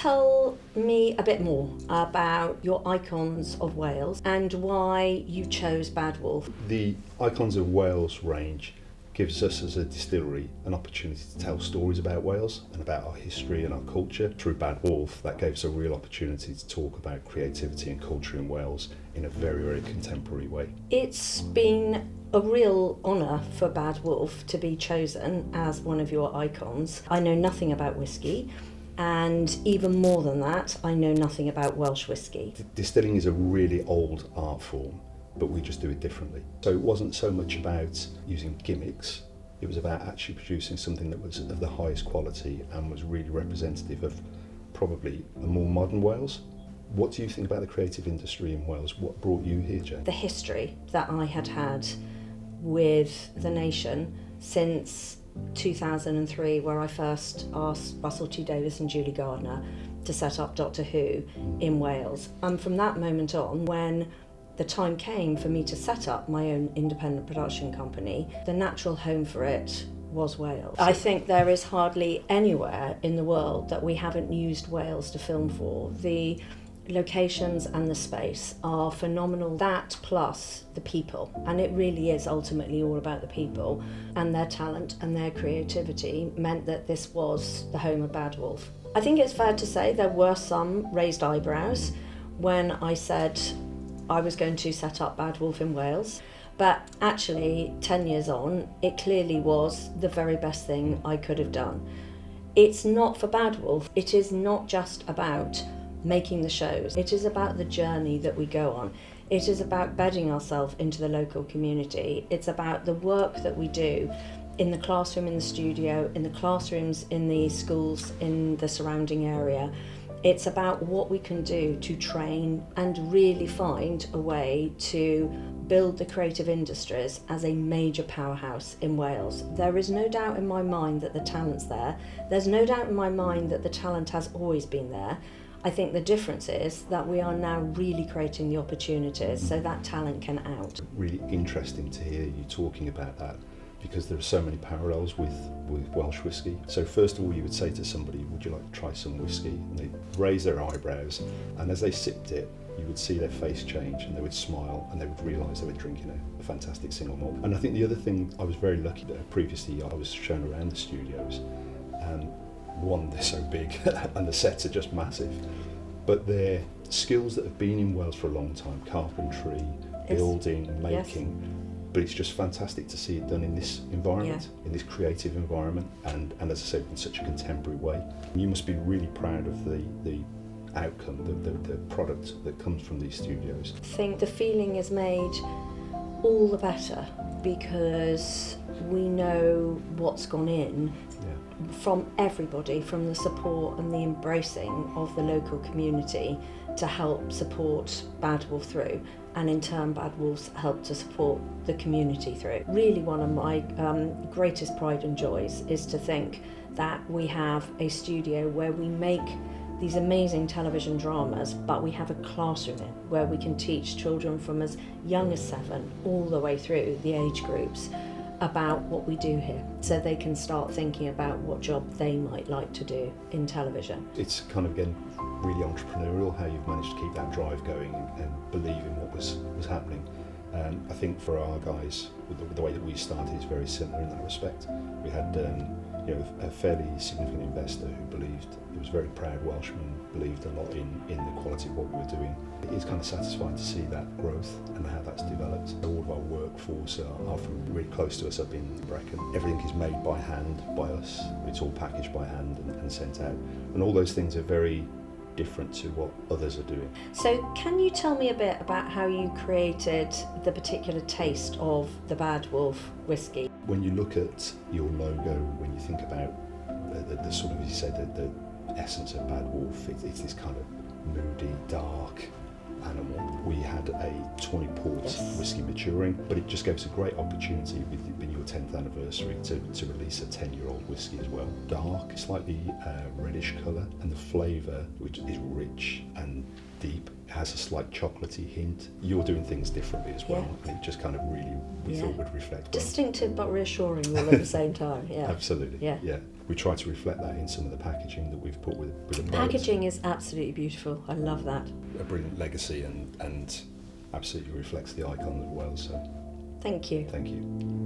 tell me a bit more about your icons of Wales and why you chose Bad Wolf? The Icons of Wales range gives us as a distillery an opportunity to tell stories about Wales and about our history and our culture. Through Bad Wolf, that gave us a real opportunity to talk about creativity and culture in Wales in a very, very contemporary way. It's been a real honour for Bad Wolf to be chosen as one of your icons. I know nothing about whisky, and even more than that, I know nothing about Welsh whisky. Distilling is a really old art form, but we just do it differently. So it wasn't so much about using gimmicks, it was about actually producing something that was of the highest quality and was really representative of probably a more modern Wales. What do you think about the creative industry in Wales? What brought you here, Jane? The history that I had with the nation since 2003, where I first asked Russell T Davies and Julie Gardner to set up Doctor Who in Wales. And from that moment on, when the time came for me to set up my own independent production company, the natural home for it was Wales. I think there is hardly anywhere in the world that we haven't used Wales to film for. The locations and the space are phenomenal. That plus the people, and it really is ultimately all about the people and their talent and their creativity meant that this was the home of Bad Wolf. I think it's fair to say there were some raised eyebrows when I said I was going to set up Bad Wolf in Wales, but actually 10 years on, it clearly was the very best thing I could have done. It's not for Bad Wolf, it is not just about making the shows. It is about the journey that we go on. It is about bedding ourselves into the local community. It's about the work that we do in the classroom, in the studio, in the classrooms, in the schools, in the surrounding area. It's about what we can do to train and really find a way to build the creative industries as a major powerhouse in Wales. There is no doubt in my mind that the talent's there. There's no doubt in my mind that the talent has always been there. I think the difference is that we are now really creating the opportunities so that talent can out. Really interesting to hear you talking about that, because there are so many parallels with Welsh whisky. So first of all, you would say to somebody, would you like to try some whisky? And they'd raise their eyebrows, and as they sipped it, you would see their face change and they would smile and they would realise they were drinking a fantastic single malt. And I think the other thing, I was very lucky that previously I was shown around the studios, and one, they're so big and the sets are just massive, but they're skills that have been in Wales for a long time, carpentry, building, making, but it's just fantastic to see it done in this environment, in this creative environment, and as I said, in such a contemporary way. You must be really proud of the outcome, the product that comes from these studios. I think the feeling is made all the better because we know what's gone in from everybody, from the support and the embracing of the local community to help support Bad Wolf through, and in turn Bad Wolf's helped to support the community through. Really one of my greatest pride and joys is to think that we have a studio where we make these amazing television dramas, but we have a classroom in where we can teach children from as young as 7 all the way through the age groups about what we do here, so they can start thinking about what job they might like to do in television. It's kind of, again, really entrepreneurial how you've managed to keep that drive going and believe in what was happening. I think for our guys, the way that we started is very similar in that respect. We had a fairly significant investor who believed, he was a very proud Welshman, believed a lot in the quality of what we were doing. It is kind of satisfying to see that growth and how that's developed. All of our workforce are from really close to us up in Brecon. Everything is made by hand by us. It's all packaged by hand and sent out. And all those things are very different to what others are doing. So can you tell me a bit about how you created the particular taste of the Bad Wolf whisky? When you look at your logo, when you think about the sort of, as you said, the essence of Bad Wolf, it's this kind of moody, dark animal. We had a 20 port whisky maturing, but it just gave us a great opportunity with your 10th anniversary to release a 10-year-old whisky as well. Dark, slightly reddish colour, and the flavour, which is rich and deep, has a slight chocolatey hint. You're doing things differently as well, and it just kind of really, we thought would reflect well. Distinctive but reassuring all at the same time, yeah. Absolutely, yeah. We try to reflect that in some of the packaging that we've put with the products. Packaging is absolutely beautiful, I love that. A brilliant legacy and absolutely reflects the icon as well, so Thank you. thank you.